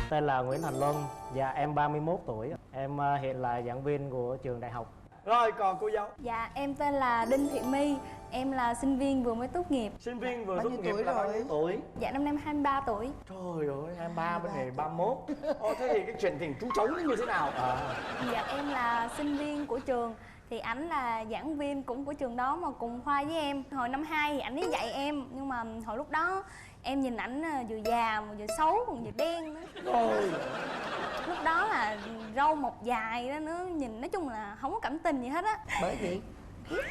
Tên là Nguyễn Thành Luân. Dạ em 31 tuổi. Em hiện là giảng viên của trường đại học. Rồi còn cô dâu? Dạ em tên là Đinh Thị My. Em là sinh viên vừa mới tốt nghiệp. Sinh viên vừa Bao tốt nhiêu nghiệp tuổi là bao rồi? nhiêu tuổi? Dạ năm nay em 23 tuổi. Trời ơi, 23 bên này 31. Thế thì cái chuyện tình chú trống nó như thế nào? Dạ em là sinh viên của trường. Thì ảnh là giảng viên cũng của trường đó mà cùng khoa với em. Hồi năm 2 thì ảnh ấy dạy em. Nhưng mà hồi lúc đó em nhìn ảnh vừa già mà vừa xấu còn vừa đen nữa. Ôi. Lúc đó là râu mọc dài đó nữa. Nhìn nói chung là không có cảm tình gì hết á. Bởi vì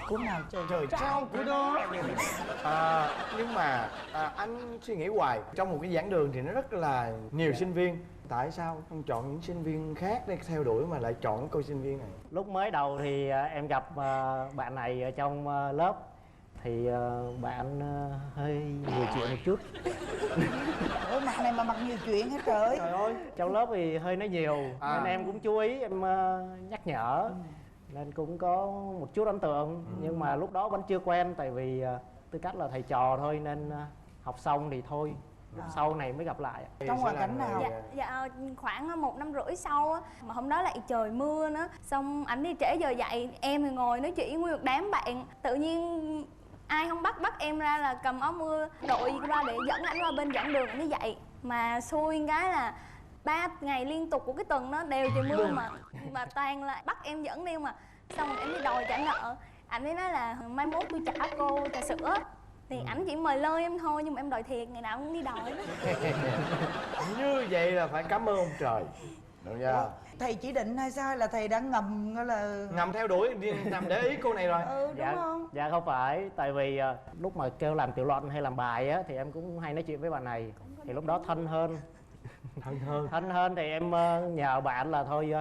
của nào trời Trời trao của nó. Nhưng mà anh suy nghĩ hoài. Trong một cái giảng đường thì nó rất là nhiều sinh viên. Tại sao không chọn những sinh viên khác để theo đuổi mà lại chọn cô sinh viên này? Lúc mới đầu thì em gặp bạn này ở trong lớp. Thì bạn hơi nhiều chuyện một chút. Ủa mặt này mà mặt nhiều chuyện hết trời. Trời ơi. Trong lớp thì hơi nói nhiều nên em cũng chú ý, em nhắc nhở. Nên cũng có một chút ấn tượng. Nhưng mà lúc đó vẫn chưa quen. Tại vì tư cách là thầy trò thôi nên học xong thì thôi. Lúc sau này mới gặp lại. Trong hoàn cảnh nào? Dạ khoảng 1 năm rưỡi sau á, mà hôm đó lại trời mưa nữa. Xong ảnh đi trễ giờ dạy, em thì ngồi nói chuyện với nguyên một đám bạn. Tự nhiên ai không bắt em ra là cầm áo mưa đội qua để dẫn ảnh qua bên giảng đường ảnh đi dạy. Mà xui cái là 3 ngày liên tục của cái tuần đó đều trời mưa mà toàn là bắt em dẫn đi mà. Xong rồi em đi đòi trả nợ. Ảnh ấy nói là mai mốt tôi trả cô trà sữa. Thì ảnh chỉ mời lơi em thôi nhưng mà em đòi thiệt, ngày nào cũng đi đòi đó. Như vậy là phải cảm ơn ông trời. Được chưa? Thầy chỉ định hay sao, hay là thầy đã ngầm là Ngầm theo đuổi, nằm để ý cô này rồi. đúng không? Dạ không phải. Tại vì lúc mà kêu làm tiểu luận hay làm bài á thì em cũng hay nói chuyện với bạn này. Thì lúc đó thân hơn. Thân hơn thì em nhờ bạn là thôi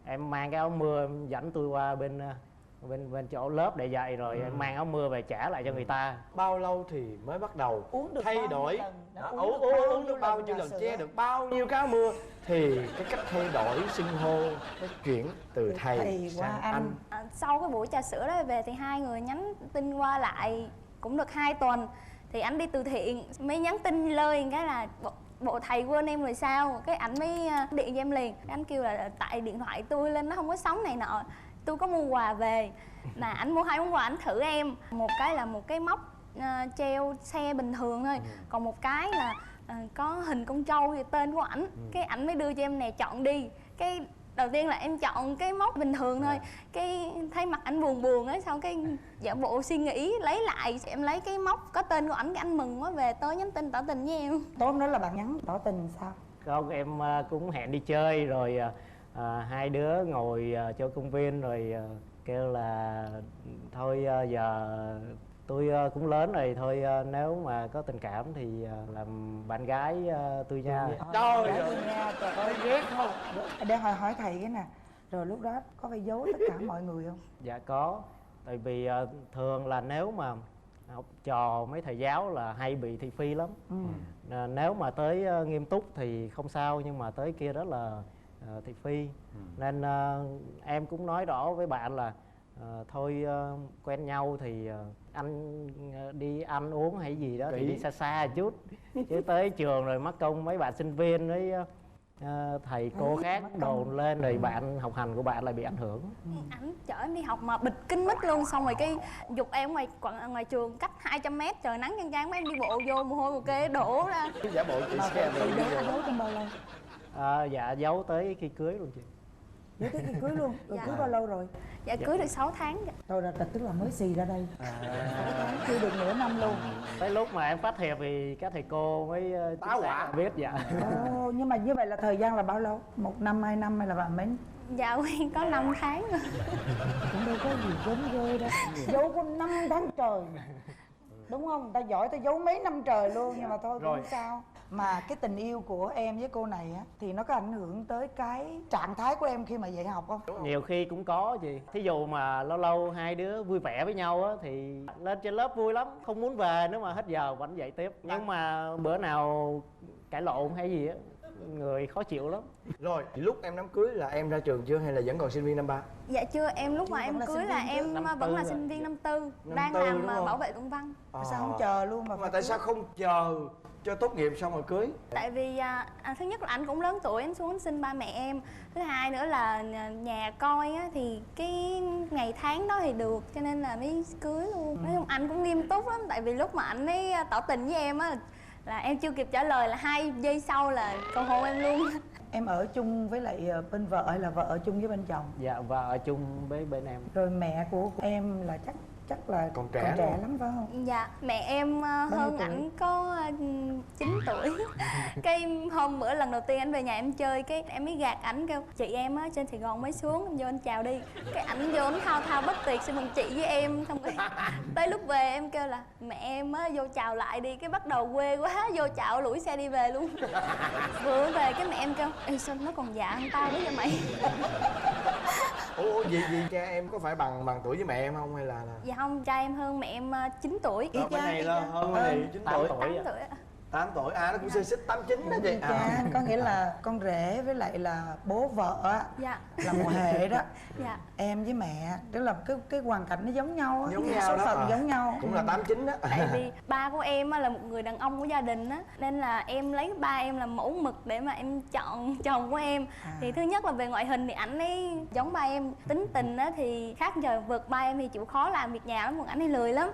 em mang cái áo mưa em dẫn tôi qua bên chỗ lớp để dạy rồi em mang áo mưa về trả lại cho người ta. Bao lâu thì mới bắt đầu Uống được thay bao đổi? nhiêu lần? Đã Uống được bao nhiêu lần, che được bao nhiêu cái áo mưa thì cái cách thay đổi xưng hô nó chuyển từ thầy qua sang anh. Sau cái buổi trà sữa đó về thì hai người nhắn tin qua lại cũng được 2 tuần. Thì ảnh đi từ thiện mới nhắn tin lời cái là bộ thầy quên em rồi sao. Cái ảnh mới điện cho em liền. Anh kêu là tại điện thoại tôi lên nó không có sóng này nọ, tôi có mua quà về. Mà ảnh mua 2 món quà, ảnh thử em. Một cái là một cái móc treo xe bình thường thôi. Còn một cái là có hình con trâu và tên của ảnh. Cái ảnh mới đưa cho em nè, chọn đi. Cái đầu tiên là em chọn cái móc bình thường thôi. Cái thấy mặt ảnh buồn buồn á, xong cái giả bộ suy nghĩ lấy lại. Em lấy cái móc có tên của ảnh, cái anh mừng quá về tới nhắn tin tỏ tình với em. Tối hôm đó là bạn nhắn tỏ tình sao? Không, em cũng hẹn đi chơi rồi hai đứa ngồi chỗ công viên rồi kêu là thôi giờ tôi cũng lớn rồi, thôi nếu mà có tình cảm thì làm bạn gái tôi nha. Trời ơi, Trời ơi ghét không? Để hỏi thầy cái nè. Rồi lúc đó có phải giấu tất cả mọi người không? Dạ có. Tại vì thường là nếu mà học trò mấy thầy giáo là hay bị thị phi lắm. Nếu mà tới nghiêm túc thì không sao, nhưng mà tới kia đó là thị phi. Nên em cũng nói rõ với bạn là thôi quen nhau thì anh đi ăn uống hay gì đó thì đi xa xa một chút. Chứ tới trường rồi mắc công mấy bạn sinh viên với thầy cô khác đồn lên rồi bạn học hành của bạn lại bị ảnh hưởng. Ảnh chở em đi học mà bịt kín mít luôn. Xong rồi cái giục em ngoài trường cách 200 m, trời nắng chang chang, mấy em đi bộ vô mồ hôi một kê đổ ra. giả bộ chị xe Thầy giấu trong bao lâu? Dạ giấu tới khi cưới luôn chị. Giấu tới khi cưới luôn? Rồi Dạ. cưới bao lâu rồi? Dạ cưới được 6 tháng. Thôi là tức là mới xì ra đây. 6 tháng chưa được nửa năm luôn. Tới lúc mà em phát hiện thì các thầy cô mới tá hỏa biết. Dạ. Nhưng mà như vậy là thời gian là bao lâu? 1 năm, 2 năm hay là bạn mấy? Dạ quen có 5 tháng rồi. Cũng đâu có gì gớm ghê đâu. Giấu có 5 tháng trời. Đúng không? Ta giỏi ta giấu mấy năm trời luôn. Nhưng mà thôi cũng không sao. Mà cái tình yêu của em với cô này á thì nó có ảnh hưởng tới cái trạng thái của em khi mà dạy học không? Nhiều khi cũng có chị. Thí dụ mà lâu lâu hai đứa vui vẻ với nhau á thì lên trên lớp vui lắm, không muốn về nữa mà hết giờ vẫn dạy tiếp. Nhưng mà bữa nào cãi lộn hay gì á, người khó chịu lắm. Rồi lúc em đám cưới là em ra trường chưa hay là vẫn còn sinh viên năm 3? Dạ chưa, em lúc mà em cưới là em vẫn là sinh viên năm 4, đang làm bảo vệ công văn. Sao không chờ luôn mà tại sao không chờ cho tốt nghiệp xong rồi cưới? Tại vì thứ nhất là anh cũng lớn tuổi, anh xuống anh xin ba mẹ em. Thứ hai nữa là nhà coi á, thì cái ngày tháng đó thì được, cho nên là mới cưới luôn. Nói chung anh cũng nghiêm túc lắm, tại vì lúc mà anh ấy tỏ tình với em á là em chưa kịp trả lời là 2 giây sau là cầu hôn em luôn. Em ở chung với lại bên vợ hay là vợ ở chung với bên chồng? Dạ, và ở chung với bên em. Rồi mẹ của em là chắc là còn trẻ lắm phải không? Dạ, mẹ em hơn ảnh có 9 tuổi. Cái hôm bữa lần đầu tiên anh về nhà em chơi, cái em mới gạt ảnh kêu chị em á trên Sài Gòn mới xuống, em vô anh chào đi. Cái ảnh vô anh thao thao bất tuyệt xin mừng chị với em. Xong rồi tới lúc về em kêu là mẹ em á vô chào lại đi, cái bắt đầu quê quá vô chào lủi xe đi về luôn. Vừa về cái mẹ em kêu ê sao nó còn dạ hơn tao nữa vậy mày. Ủa gì cha em có phải bằng tuổi với mẹ em không hay là Dạ không, cha em hơn mẹ em 9 tuổi. Bên này là hơn bên này 9 tuổi. 8 tuổi ạ. 8 tuổi, nó cũng xê xích 8, 9 đó chị. Cha, có nghĩa là con rể với lại là bố vợ á, Dạ. là một hệ đó. Dạ. Em với mẹ, tức là cái hoàn cảnh nó giống nhau á, Giống cái nhau số đó phận mà. giống nhau. Cũng là 8, 9 đó. Tại vì ba của em á là một người đàn ông của gia đình á, nên là em lấy ba em làm mẫu mực để mà em chọn chồng của em. Thì thứ nhất là về ngoại hình thì ảnh ấy giống ba em, tính tình á thì khác giờ vượt ba em thì chịu khó làm việc nhà lắm, còn ảnh ấy lười lắm.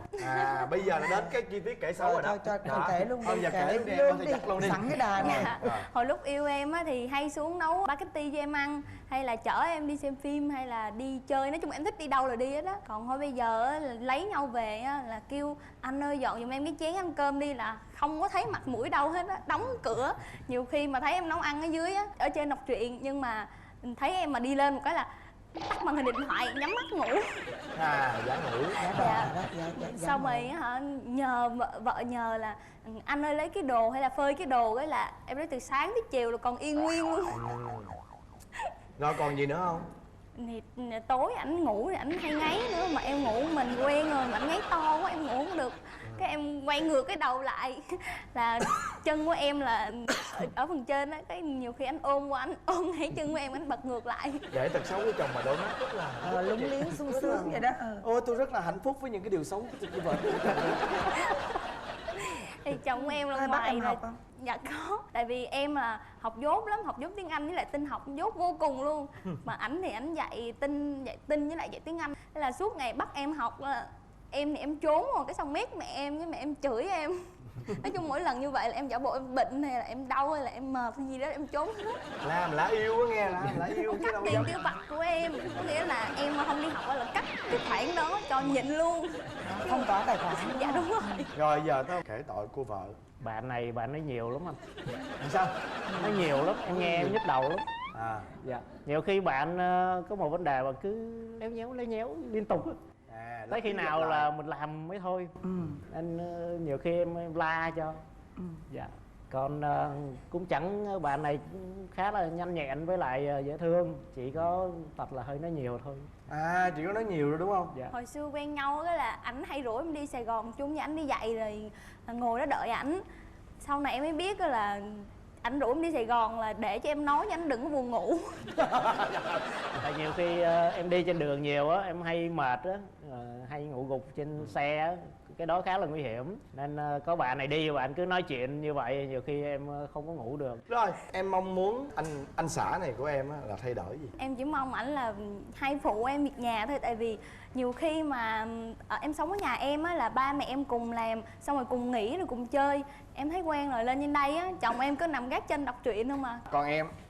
Bây giờ là đến cái chi tiết kể xấu rồi đó. Thôi kể luôn Thôi đi, giờ kể luôn đi, luôn em đi, chắc luôn đi. sẵn cái đà này. Dạ. Hồi lúc yêu em á thì hay xuống nấu spaghetti cho em ăn, hay là chở em đi xem phim, hay là đi chơi, nói chung em thích đi đâu là đi hết á. Còn thôi bây giờ á, là lấy nhau về á, là kêu anh ơi dọn giùm em cái chén ăn cơm đi, là không có thấy mặt mũi đâu hết á, đóng cửa. Nhiều khi mà thấy em nấu ăn ở dưới á, ở trên đọc truyện, nhưng mà thấy em mà đi lên một cái là tắt màn hình điện thoại, nhắm mắt ngủ. Giả ngủ. Dạ. Xong rồi hả, nhờ vợ nhờ là anh ơi lấy cái đồ hay là phơi cái đồ, cái là em lấy từ sáng tới chiều là còn yên nguyên luôn. Rồi còn gì nữa không? Thì tối ảnh ngủ thì ảnh hay ngáy nữa, mà em ngủ mình quen rồi mà ảnh ngáy to quá em ngủ không được. Cái em quay ngược cái đầu lại là chân của em là ở phần trên á, cái nhiều khi anh ôm qua, anh ôm ngay chân của em, anh bật ngược lại. Để tật xấu của chồng mà đôi mắt rất là Lúng liếng sung sướng vậy đó. Ôi tôi rất là hạnh phúc với những cái điều xấu của vợ. Thì chồng của em là Ai bắt ngoài em là học không? dạ có, tại vì em là học dốt lắm, học dốt tiếng Anh với lại tin học dốt vô cùng luôn. Mà ảnh thì ảnh dạy tin với lại dạy tiếng Anh, thế là suốt ngày bắt em học. Em thì em trốn rồi, cái xong mét mẹ em với mẹ em chửi em. Nói chung mỗi lần như vậy là em giả bộ em bệnh hay là em đau hay là em mệt hay gì đó em trốn hết. Làm lá yêu á nghe, làm lá yêu chứ Cắt đâu tiền dám. tiêu vặt của em, có nghĩa là em mà không đi học là cắt cái khoản đó cho nhịn luôn. Phong tỏa tài khoản. Dạ đúng rồi. Rồi giờ tao kể tội cô vợ. Bạn này bạn nói nhiều lắm anh. Làm sao? Nói nhiều lắm, em nghe em nhức đầu lắm. Dạ. Nhiều khi bạn có một vấn đề mà cứ léo nhéo liên tục á. Tới khi nào là mình làm mới thôi. Nên nhiều khi em la cho. Dạ. Còn cũng chẳng, bạn này cũng khá là nhanh nhẹn với lại dễ thương, chỉ có tật là hơi nói nhiều thôi. Chị có nói nhiều rồi đúng không? Dạ. Hồi xưa quen nhau đó là ảnh hay rủ em đi Sài Gòn chung với ảnh đi dạy, rồi ngồi đó đợi ảnh. Sau này em mới biết là ảnh rủ em đi Sài Gòn là để cho em nói cho ảnh đừng có buồn ngủ. Tại nhiều khi em đi trên đường nhiều á, em hay mệt á, hay ngủ gục trên xe á, cái đó khá là nguy hiểm. Nên có bạn này đi, bạn cứ nói chuyện như vậy, nhiều khi em không có ngủ được. Rồi, em mong muốn anh xã này của em á là thay đổi gì? Em chỉ mong ảnh là hay phụ em việc nhà thôi, tại vì nhiều khi mà em sống ở nhà em á là ba mẹ em cùng làm, xong rồi cùng nghỉ rồi cùng chơi. Em thấy quen rồi, lên trên đây á chồng em cứ nằm gác chân đọc truyện thôi mà. Còn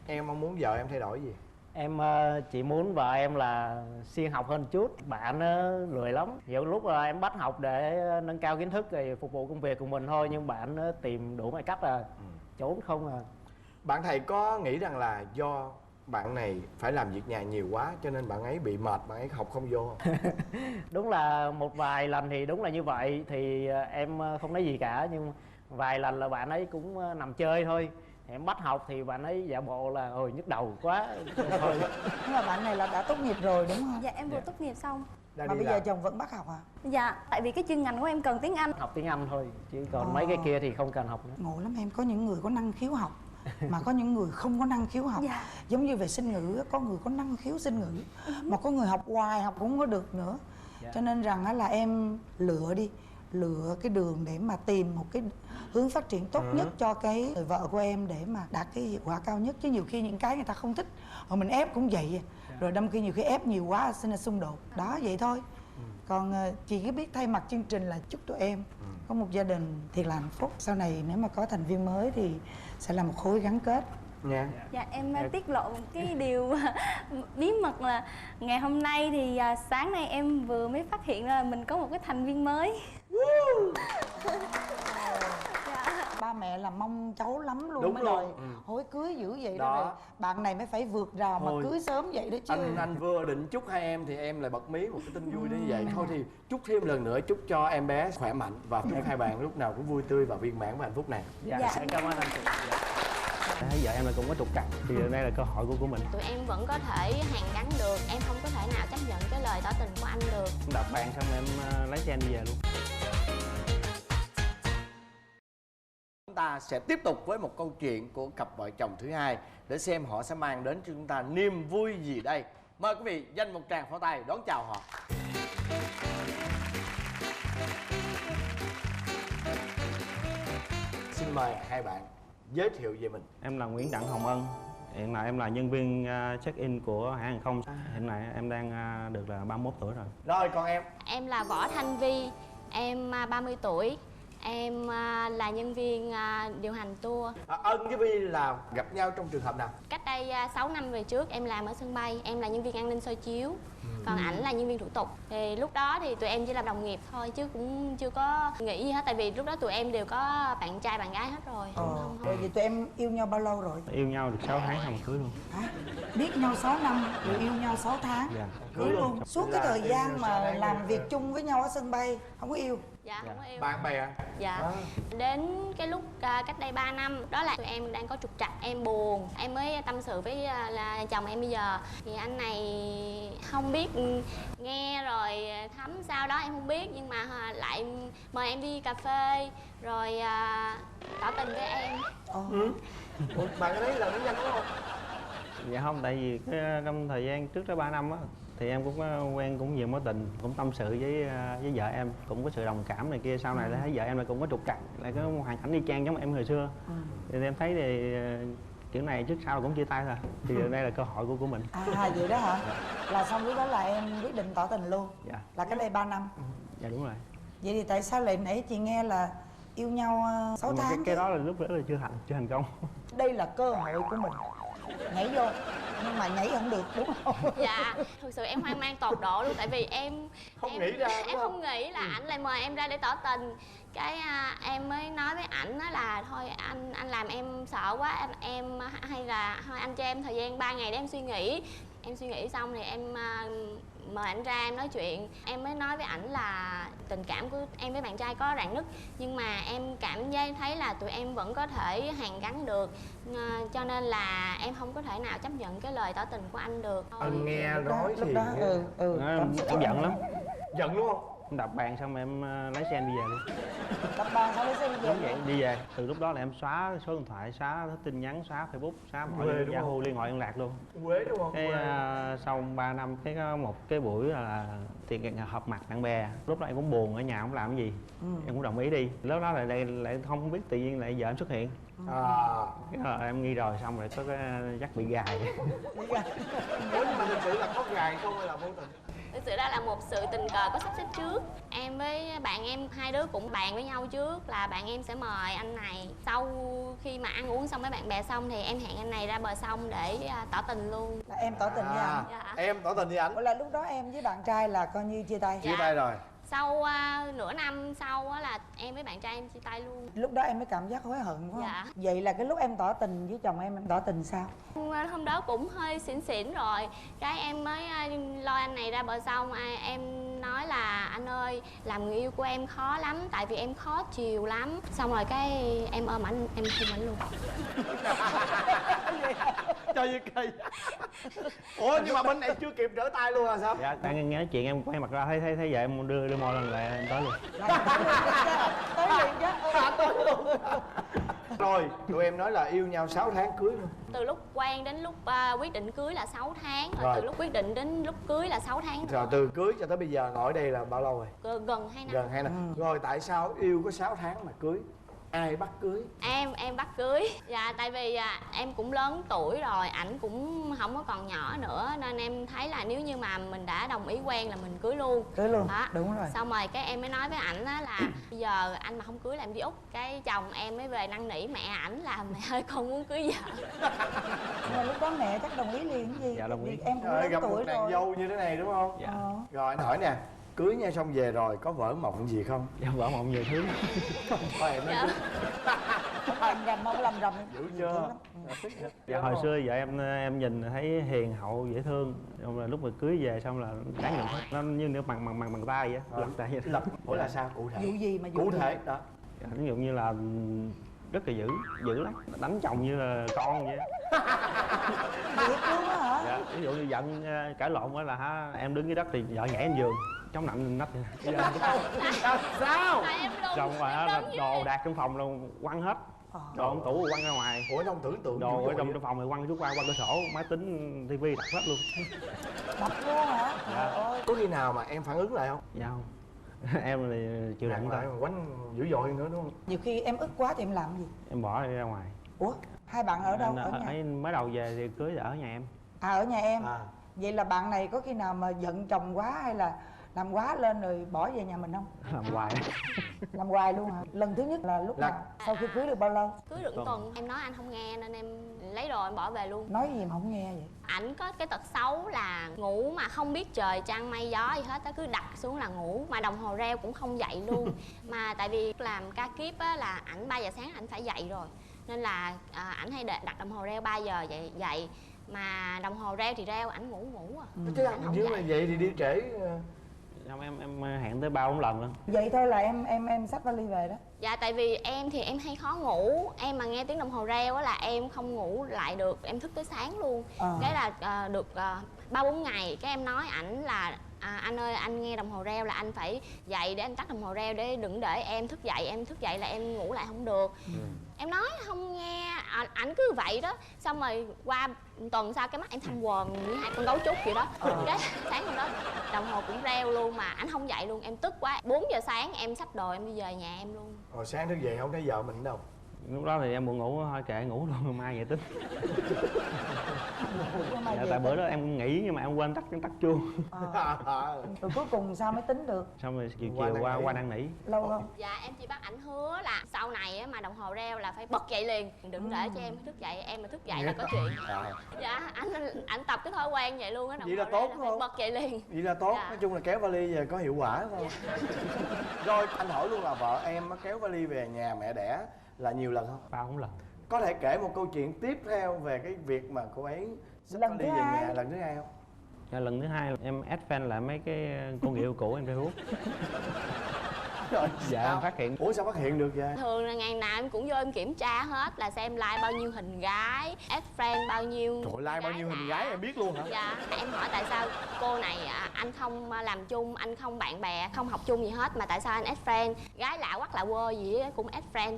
em mong muốn vợ em thay đổi gì? Em chỉ muốn vợ em là siêng học hơn chút. Bạn lười lắm, nhiều lúc là em bắt học để nâng cao kiến thức rồi phục vụ công việc của mình thôi, nhưng bạn tìm đủ mọi cách là trốn không à. Bạn thầy có nghĩ rằng là do bạn này phải làm việc nhà nhiều quá cho nên bạn ấy bị mệt, bạn ấy học không vô không? Đúng là một vài lần thì đúng là như vậy, thì em không nói gì cả, nhưng vài lần là bạn ấy cũng nằm chơi thôi. Em bắt học thì bạn ấy giả bộ là ôi nhức đầu quá thôi. Nhưng mà bạn này là đã tốt nghiệp rồi đúng không? Dạ em vừa tốt nghiệp xong. Đang Mà đi bây giờ làm. chồng vẫn bắt học à? Dạ, tại vì cái chuyên ngành của em cần tiếng Anh. Học tiếng Anh thôi, chứ còn mấy cái kia thì không cần học nữa. Ngộ lắm em, có những người có năng khiếu học mà có những người không có năng khiếu học. Dạ. Giống như về sinh ngữ á, có người có năng khiếu sinh ngữ mà có người học hoài học cũng không có được nữa. Dạ. Cho nên rằng á là em lựa đi, lựa cái đường để mà tìm một cái hướng phát triển tốt nhất cho cái người vợ của em để mà đạt cái hiệu quả cao nhất. Chứ nhiều khi những cái người ta không thích rồi mình ép cũng vậy, rồi đâm khi nhiều khi ép nhiều quá sinh ra xung đột đó, vậy thôi. Còn chị cứ biết thay mặt chương trình là chúc tụi em có một gia đình thiệt là hạnh phúc. Sau này nếu mà có thành viên mới thì sẽ là một khối gắn kết. Dạ em tiết lộ một cái điều bí mật là ngày hôm nay thì sáng nay em vừa mới phát hiện ra là mình có một cái thành viên mới. Ba mẹ là mong cháu lắm luôn. Đúng mới luôn. đòi hối cưới dữ vậy đó. Rồi bạn này mới phải vượt rào mà cưới sớm vậy đó chứ. Anh vừa định chúc hai em thì em lại bật mí một cái tin vui đến vậy. Thôi thì chúc thêm lần nữa, chúc cho em bé khỏe mạnh và chúc hai bạn lúc nào cũng vui tươi và viên mãn và hạnh phúc này. Dạ, cảm ơn anh chị. Thấy vợ em là cũng có trục trặc thì đây là cơ hội của mình. Tụi em vẫn có thể hàn gắn được, em không có thể nào chấp nhận cái lời tỏ tình của anh được. Đập bàn xong em lấy xe em đi về luôn. Chúng ta sẽ tiếp tục với một câu chuyện của cặp vợ chồng thứ hai để xem họ sẽ mang đến cho chúng ta niềm vui gì đây. Mời quý vị dành một tràng pháo tay đón chào họ. Xin mời hai bạn giới thiệu về mình. Em là Nguyễn Đặng Hồng Ân. Hiện tại em là nhân viên check-in của hãng hàng không. Hiện tại em đang được là 31 tuổi rồi. Rồi còn em? Em là Võ Thanh Vi, em 30 tuổi. Em là nhân viên điều hành tour. Ân với Vi là gặp nhau trong trường hợp nào? Cách đây 6 năm về trước em làm ở sân bay, em là nhân viên an ninh soi chiếu. Còn ảnh là nhân viên thủ tục. Thì lúc đó thì tụi em chỉ là đồng nghiệp thôi chứ cũng chưa có nghĩ gì hết. Tại vì lúc đó tụi em đều có bạn trai bạn gái hết rồi. Rồi vậy tụi em yêu nhau bao lâu rồi? Yêu nhau được 6 tháng xong rồi cưới luôn. Hả? Biết nhau 6 năm rồi yêu nhau 6 tháng. Dạ. Cưới luôn. Suốt cái thời gian mà làm việc chung với nhau ở sân bay không có yêu. Dạ không có yêu. Bạn bè? Dạ. Đến cái lúc cách đây 3 năm, đó là tụi em đang có trục trặc, em buồn. Em mới tâm sự với là chồng em bây giờ. Thì anh này không biết nghe rồi thấm sao đó em không biết. Nhưng mà lại mời em đi cà phê rồi tỏ tình với em. Ủa, bạn có thấy là nó nhanh đúng không? Dạ không, tại vì trong thời gian trước đó 3 năm á thì em cũng quen cũng nhiều mối tình, cũng tâm sự với vợ em, cũng có sự đồng cảm này kia. Sau này thấy vợ em là cũng có trục trặc, lại có hoàn cảnh y chang giống em hồi xưa. Thì em thấy thì kiểu này trước sau cũng chia tay thôi. Thì đây là cơ hội của mình. Vậy đó hả? Là xong lúc đó là em quyết định tỏ tình luôn. Dạ. Là cách đây 3 năm. Dạ đúng rồi. Vậy thì tại sao lại nãy chị nghe là yêu nhau 6 Nhưng mà tháng? cái đó là lúc đó là chưa thành công. Đây là cơ hội của mình. Nhảy vô nhưng mà nhảy không được đúng không? Dạ, thực sự em hoang mang tột độ luôn. Tại vì em Nghĩ ra đúng em không? không nghĩ là ảnh lại mời em ra để tỏ tình. Cái em mới nói với ảnh đó là thôi anh làm em sợ quá, em hay là thôi anh cho em thời gian 3 ngày để em suy nghĩ. Em suy nghĩ xong thì em mời ảnh ra em nói chuyện. Em mới nói với ảnh là tình cảm của em với bạn trai có rạn nứt, nhưng mà em cảm giác thấy là tụi em vẫn có thể hàn gắn được, cho nên là em không có thể nào chấp nhận cái lời tỏ tình của anh được. Anh nghe nói lúc thì đó Em giận lắm. giận luôn không? Em đập bàn xong em lấy xe em đi về luôn. Đập bàn sao lấy xe đi về? Đúng vậy, đi về. Từ lúc đó là em xóa số điện thoại, xóa tin nhắn, xóa Facebook, xóa mọi Yahoo liên hệ liên lạc luôn. Quế đúng không? Cái sau 3 năm cái có một cái buổi là tiệc họp mặt bạn bè. Lúc đó em cũng buồn ở nhà không làm cái gì. Em cũng đồng ý đi. Lúc đó lại không biết tự nhiên lại vợ em xuất hiện. Cái em nghi rồi, xong rồi có cái dắt bị gài. Ủa nhưng mà thực sự là có gài không hay là vô tình? Thực sự đó là một sự tình cờ có sắp xếp trước. Em với bạn em hai đứa cũng bàn với nhau trước là bạn em sẽ mời anh này. Sau khi mà ăn uống xong với bạn bè xong thì em hẹn anh này ra bờ sông để tỏ tình luôn. Là em tỏ tình với anh. Dạ. Em tỏ tình với ảnh? Ủa là lúc đó em với bạn trai là coi như chia tay. Chia tay rồi. Sau nửa năm sau là em với bạn trai em chia tay luôn. Lúc đó em mới cảm giác hối hận phải không? Dạ. Vậy là cái lúc em tỏ tình với chồng em tỏ tình sao? Hôm đó cũng hơi xỉn xỉn rồi. Cái em mới lôi anh này ra bờ sông. Em nói là anh ơi, làm người yêu của em khó lắm, tại vì em khó chiều lắm. Xong rồi cái em ôm ảnh, em hôn ảnh luôn. Trời ơi kỳ. Ủa nhưng mà bên này chưa kịp trở tay luôn là sao? Dạ, đang nghe nói chuyện em quay mặt ra thấy vợ em đưa môi lên lại em tới luôn. Tới liền chứ. Rồi, tụi em nói là yêu nhau 6 tháng cưới luôn. Từ lúc quen đến lúc quyết định cưới là 6 tháng rồi. Rồi. Từ lúc quyết định đến lúc cưới là 6 tháng Rồi từ cưới cho tới bây giờ ngồi đây là bao lâu rồi? Gần 2 năm. Gần 2 năm. Rồi tại sao yêu có 6 tháng mà cưới? Ai bắt cưới? Em bắt cưới. Dạ tại vì em cũng lớn tuổi rồi, ảnh cũng không có còn nhỏ nữa, nên em thấy là nếu như mà mình đã đồng ý quen là mình cưới luôn. Cưới luôn. Đó. Đúng rồi. Xong rồi cái em mới nói với ảnh á là bây giờ anh mà không cưới là em đi Úc. Cái chồng em mới về năn nỉ mẹ ảnh là mẹ ơi con muốn cưới vợ. Nhưng mà lúc đó mẹ chắc đồng ý liền cái gì? Dạ, đồng ý. Vì em cũng Rồi lớn gặp tuổi một nàng rồi. dâu như thế này đúng không? Dạ. Rồi anh hỏi nè, cưới nhau xong về rồi có vỡ mộng gì không? Dạ, vợ mộng nhiều thứ. Thôi em nói Dạ. Làm rầm không làm rầm. dữ chưa? Dạ, hồi xưa vợ em nhìn thấy hiền hậu dễ thương, xong là lúc mà cưới về xong là đáng nhận thức, nó như nếu bằng tay vậy, lật tay vậy. Lập ủa là sao cụ thể? Vụ gì mà vụ Cụ gì? thể đó. Dạ, ví dụ như là rất là dữ lắm, đánh chồng như là con vậy. Thiệt luôn á hả? Dạ, ví dụ như giận cãi lộn á là hả, em đứng dưới đất thì vợ nhảy lên giường chống nạnh nách vậy. Sao? Tại em luôn. Xong rồi á là đồ đạc trong phòng luôn quăng hết, đồ trong tủ quăng ra ngoài, Ủa trong tưởng tượng đồ dữ ở dội trong phòng thì quăng xuống qua cửa sổ, máy tính tivi đặt hết luôn. Đập luôn hả? Dạ. Trời ơi. Có khi nào mà em phản ứng lại không? Dạ không. Em thì chịu đựng lại thôi, mà quánh dữ dội nữa đúng không? Nhiều khi em ức quá thì em làm gì? em bỏ đi ra ngoài. Ủa? Hai bạn ở đâu? Ở nhà? Ấy, mới đầu về thì cưới ở nhà em. À, ở nhà em. À. Vậy là bạn này có khi nào mà giận chồng quá hay là làm quá lên rồi bỏ về nhà mình không? Làm hoài. Làm hoài luôn hả? Lần thứ nhất là lúc nào? Sau khi cưới được bao lâu? Cưới được một tuần em nói anh không nghe nên em lấy đồ em bỏ về luôn. Nói gì mà không nghe vậy? Ảnh có cái tật xấu là ngủ mà không biết trời trăng mây gió gì hết á, cứ đặt xuống là ngủ, mà đồng hồ reo cũng không dậy luôn. Mà tại vì làm ca kíp á là ảnh 3 giờ sáng ảnh phải dậy rồi, nên là ảnh hay đặt đồng hồ reo 3 giờ dậy, mà đồng hồ reo thì reo ảnh ngủ à. Chứ Ảnh không nếu mà dậy. vậy thì đi trễ. Xong em hẹn tới 3-4 lần luôn. Vậy thôi là em xách vali về đó. Dạ tại vì em thì em hay khó ngủ, em mà nghe tiếng đồng hồ reo á là em không ngủ lại được, em thức tới sáng luôn. Cái là được 3-4 ngày cái em nói ảnh là anh ơi anh nghe đồng hồ reo là anh phải dậy để anh tắt đồng hồ reo, để đừng để em thức dậy là em ngủ lại không được. Em nói không nghe, ảnh cứ vậy đó. Xong rồi qua tuần sau cái mắt em thâm quầng như hai con gấu trúc vậy đó. Cái sáng hôm đó đồng hồ cũng reo luôn mà ảnh không dậy luôn, em tức quá. 4 giờ sáng em xách đồ em đi về nhà em luôn. Rồi sáng thức dậy không thấy vợ mình đâu. Lúc đó thì em buồn ngủ thôi, kệ ngủ luôn, mai vậy tính. Mà Dạ, về tại bữa tính. đó em nghỉ nhưng mà em quên tắt chuông. Rồi cuối cùng sao mới tính được? Xong rồi chiều Qua chiều năn nỉ. qua năn nỉ. Lâu không? Dạ em chỉ bắt ảnh hứa là sau này á, mà đồng hồ reo là phải bật dậy liền, đừng để cho em thức dậy, em mà thức dậy là có chuyện. Dạ anh tập cái thói quen vậy luôn á, đồng Vậy là hồ reo tốt phải không? bật dậy liền. Vậy là tốt, Dạ. nói chung là kéo vali về có hiệu quả thôi. Rồi anh hỏi luôn là vợ em kéo vali về nhà mẹ đẻ là nhiều lần không? 3-4 lần. Có thể kể một câu chuyện tiếp theo về cái việc mà cô ấy xách Lần vali thứ về hai. nhà lần thứ hai không? Dạ, lần thứ hai là em add fan lại mấy cái cô người yêu cũ em Facebook. Rồi Dạ sao? em phát hiện. Ủa sao phát hiện được vậy? Thường là ngày nào em cũng vô em kiểm tra hết là xem like bao nhiêu hình gái, add friend bao nhiêu. Trời ơi, like bao nhiêu hình gái em biết luôn hả? Dạ em hỏi tại sao cô này anh không làm chung, anh không bạn bè, không học chung gì hết mà tại sao anh add friend, gái lạ quắc lạ quơ gì á cũng add friend.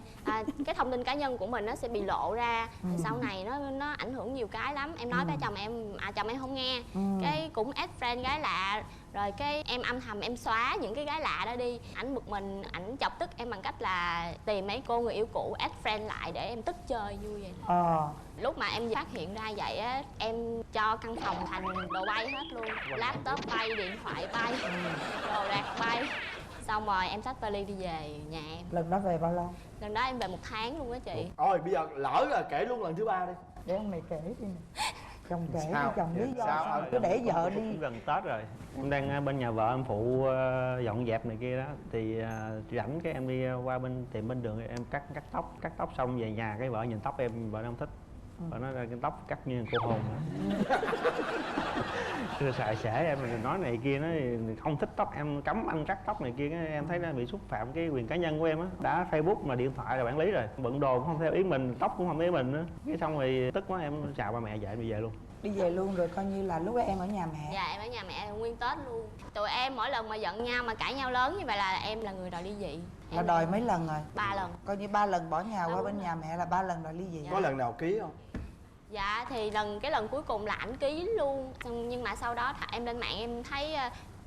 Cái thông tin cá nhân của mình nó sẽ bị lộ ra, sau này nó ảnh hưởng nhiều cái lắm. Em nói với chồng em chồng em không nghe, cái cũng add friend gái lạ, rồi cái em âm thầm em xóa những cái gái lạ đó đi. Ảnh bực mình, ảnh chọc tức em bằng cách là tìm mấy cô người yêu cũ add friend lại để em tức chơi vui vậy. Lúc mà em phát hiện ra vậy á, em cho căn phòng thành đồ bay hết luôn, laptop bay, điện thoại bay, đồ đạc bay. Xong rồi em xách vali đi về nhà em. Lần đó về bao lâu? Lần đó em về 1 tháng luôn á chị. Ôi bây giờ lỡ rồi kể luôn lần thứ ba đi. Để ông này kể đi nè. Chồng kể đi, Sao? chồng lý do Sao? sao cứ để vợ đi. Gần Tết rồi, em đang bên nhà vợ em phụ dọn dẹp này kia đó, thì rảnh cái em đi qua tìm bên đường em cắt tóc xong về nhà cái vợ nhìn tóc em, vợ nó không thích. Vợ nói là cái tóc cắt như cô hồn. Rồi xài xể em nói này kia, nó không thích tóc em, cấm anh cắt tóc này kia, cái em thấy nó bị xúc phạm cái quyền cá nhân của em á. Đã Facebook mà điện thoại là quản lý rồi, bận đồ cũng không theo ý mình, tóc cũng không theo ý mình nữa. Cái xong rồi tức quá em chào ba mẹ dậy đi về luôn. Đi về luôn rồi coi như là lúc đó em ở nhà mẹ. Dạ em ở nhà mẹ nguyên Tết luôn. Tụi em mỗi lần mà giận nhau mà cãi nhau lớn như vậy là em là người đòi ly dị. Là đòi mấy lần rồi? 3 lần. Coi như 3 lần bỏ nhà qua Đúng bên rồi. nhà mẹ là 3 lần đòi ly dị. Có lần nào ký không? Dạ thì cái lần cuối cùng là ảnh ký luôn. Nhưng mà sau đó em lên mạng em thấy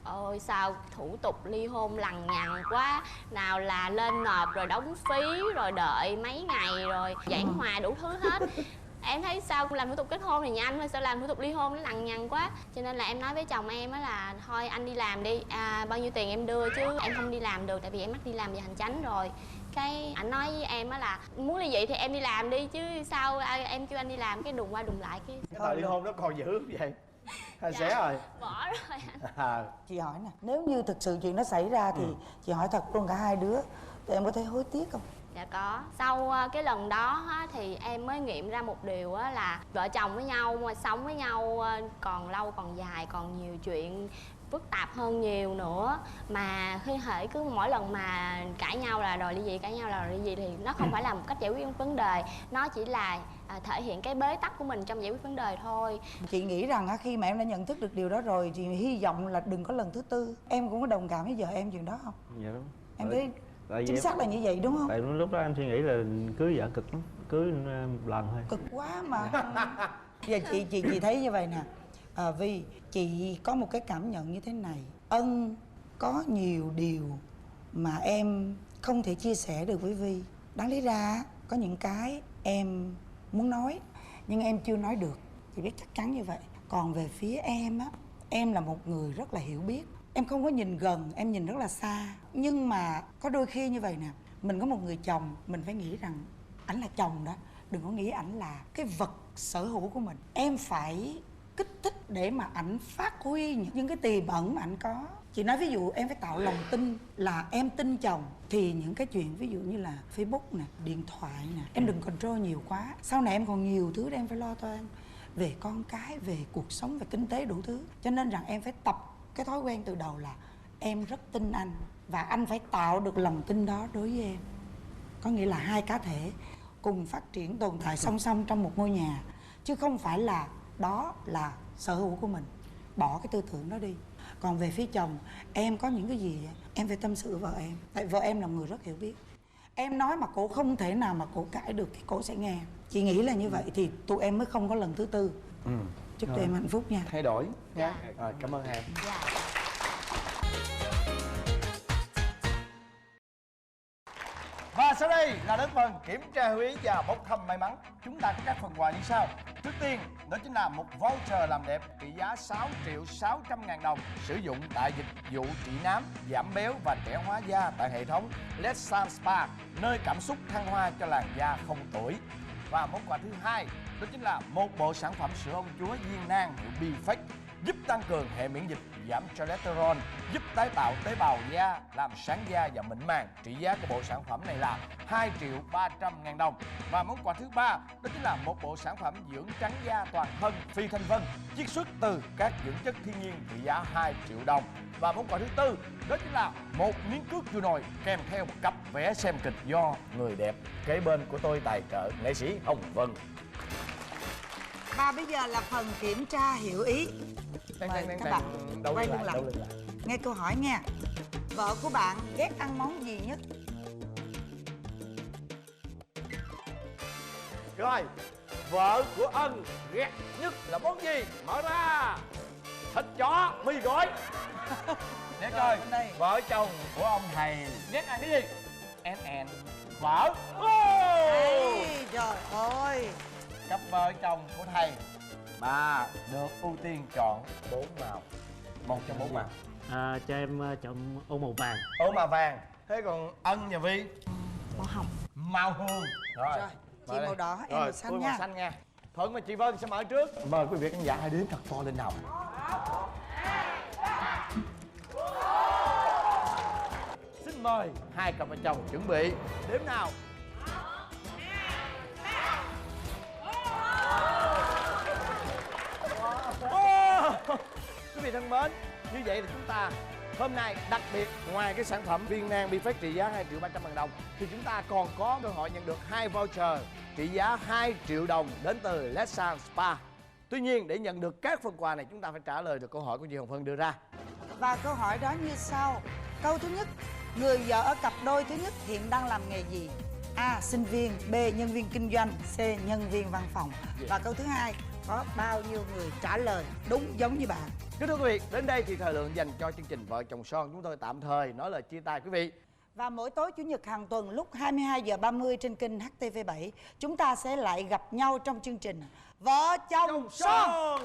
Ôi sao thủ tục ly hôn lằng nhằng quá. Nào là lên nộp rồi đóng phí rồi đợi mấy ngày rồi giảng hòa đủ thứ hết. Em thấy sao làm thủ tục kết hôn thì nhanh mà sao làm thủ tục ly hôn nó lằng nhằng quá. Cho nên là em nói với chồng em á là thôi anh đi làm đi, bao nhiêu tiền em đưa chứ em không đi làm được tại vì em mắc đi làm về hành chánh rồi. Cái anh nói với em á là muốn ly dị thì em đi làm đi chứ sao em kêu anh đi làm, cái đùng qua đùng lại cái tờ ly hôn nó còn giữ không vậy? Hay dạ, xé rồi? bỏ rồi anh. Chị hỏi nè, nếu như thực sự chuyện nó xảy ra thì chị hỏi thật luôn cả hai đứa, thì em có thấy hối tiếc không? Dạ có. Sau cái lần đó á, thì em mới nghiệm ra một điều á, là vợ chồng với nhau mà sống với nhau còn lâu còn dài, còn nhiều chuyện phức tạp hơn nhiều nữa. Mà khi hệ cứ mỗi lần mà cãi nhau là đòi ly dị, cãi nhau là đòi ly dị thì nó không phải là một cách giải quyết vấn đề. Nó chỉ là thể hiện cái bế tắc của mình trong giải quyết vấn đề thôi. Chị nghĩ rằng khi mà em đã nhận thức được điều đó rồi, chị hy vọng là đừng có lần thứ tư. Em cũng có đồng cảm với vợ em chuyện đó không? Dạ đúng. Em thấy Tại chính xác là như vậy đúng không? Tại lúc đó em suy nghĩ là cưới vợ cực lắm, cưới một lần thôi. Cực quá mà. Giờ chị thấy như vậy nè, Vi, chị có một cái cảm nhận như thế này. Ân có nhiều điều mà em không thể chia sẻ được với Vi. Đáng lý ra có những cái em muốn nói nhưng em chưa nói được, chị biết chắc chắn như vậy. Còn về phía em á, em là một người rất là hiểu biết. Em không có nhìn gần, em nhìn rất là xa. Nhưng mà có đôi khi như vậy nè, mình có một người chồng, mình phải nghĩ rằng ảnh là chồng đó, đừng có nghĩ ảnh là cái vật sở hữu của mình. Em phải kích thích để mà ảnh phát huy những cái tiềm ẩn mà ảnh có. Chị nói ví dụ em phải tạo lòng tin, là em tin chồng thì những cái chuyện ví dụ như là Facebook nè, điện thoại nè, em đừng control nhiều quá. Sau này em còn nhiều thứ để em phải lo toan, về con cái, về cuộc sống, về kinh tế đủ thứ. Cho nên rằng em phải tập cái thói quen từ đầu là em rất tin anh, và anh phải tạo được lòng tin đó đối với em. Có nghĩa là hai cá thể cùng phát triển tồn tại song song trong một ngôi nhà, chứ không phải là đó là sở hữu của mình. Bỏ cái tư tưởng đó đi. Còn về phía chồng, em có những cái gì em phải tâm sự với vợ em. Tại vợ em là người rất hiểu biết. Em nói mà cổ không thể nào mà cổ cãi được thì cổ sẽ nghe. Chị nghĩ là như vậy thì tụi em mới không có lần thứ tư. Chúc tụi em hạnh phúc nha. Thay đổi nha. Rồi, cảm ơn em. Và sau đây là đến phần kiểm tra hữu ý và bốc thăm may mắn. Chúng ta có các phần quà như sau. Trước tiên, đó chính là một voucher làm đẹp trị giá 6.600.000 đồng sử dụng tại dịch vụ trị nám, giảm béo và trẻ hóa da tại hệ thống Let's Sun Spa, nơi cảm xúc thăng hoa cho làn da không tuổi. Và món quà thứ hai, đó chính là một bộ sản phẩm sữa ông chúa viên nang hiệu BeFake, giúp tăng cường hệ miễn dịch, giảm cholesterol, giúp tái tạo tế bào da, làm sáng da và mịn màng. Trị giá của bộ sản phẩm này là 2.300.000 đồng. Và món quà thứ ba, đó chính là một bộ sản phẩm dưỡng trắng da toàn thân Phi Thanh Vân, chiết xuất từ các dưỡng chất thiên nhiên, trị giá 2 triệu đồng. Và món quà thứ tư, đó chính là một miếng cước chua nồi kèm theo một cặp vé xem kịch do người đẹp kế bên của tôi tài trợ, nghệ sĩ Hồng Vân. Và bây giờ là phần kiểm tra hiểu ý. Mời các bạn quay lưng lại. Nghe câu hỏi nha. Vợ của bạn ghét ăn món gì nhất? Rồi, vợ của Ân ghét nhất là món gì? Mở ra. Thịt chó, mì gói. Để coi, vợ chồng của ông thầy ghét ăn cái gì? En phở. Ê, trời ơi. Cặp vợ chồng của thầy, bà được ưu tiên chọn 4 màu, một trong 4 màu. Cho em chọn ô màu vàng. Ô màu vàng. Thế còn Ân và Vi? Màu hồng. Màu hương. Rồi, chị màu đỏ, em màu xanh nha. Màu xanh nha. Thuận và chị Vân sẽ mở trước. Mời quý vị khán giả hãy đếm thật to lên nào. Xin mời hai cặp vợ chồng chuẩn bị đếm nào. Quý vị thân mến, như vậy là chúng ta hôm nay đặc biệt ngoài cái sản phẩm viên nang BeFake trị giá 2.300.000 đồng thì chúng ta còn có cơ hội nhận được 2 voucher trị giá 2 triệu đồng đến từ Let's Sun Spa. Tuy nhiên để nhận được các phần quà này chúng ta phải trả lời được câu hỏi của chị Hồng Vân đưa ra. Và câu hỏi đó như sau. Câu thứ nhất, người vợ ở cặp đôi thứ nhất hiện đang làm nghề gì? A. Sinh viên, B. Nhân viên kinh doanh, C. Nhân viên văn phòng. Và câu thứ hai, có bao nhiêu người trả lời đúng giống như bạn? Kính thưa quý vị, đến đây thì thời lượng dành cho chương trình Vợ Chồng Son chúng tôi tạm thời nói lời chia tay quý vị. Và mỗi tối Chủ nhật hàng tuần lúc 22h30 trên kênh HTV7, chúng ta sẽ lại gặp nhau trong chương trình Vợ Chồng Son.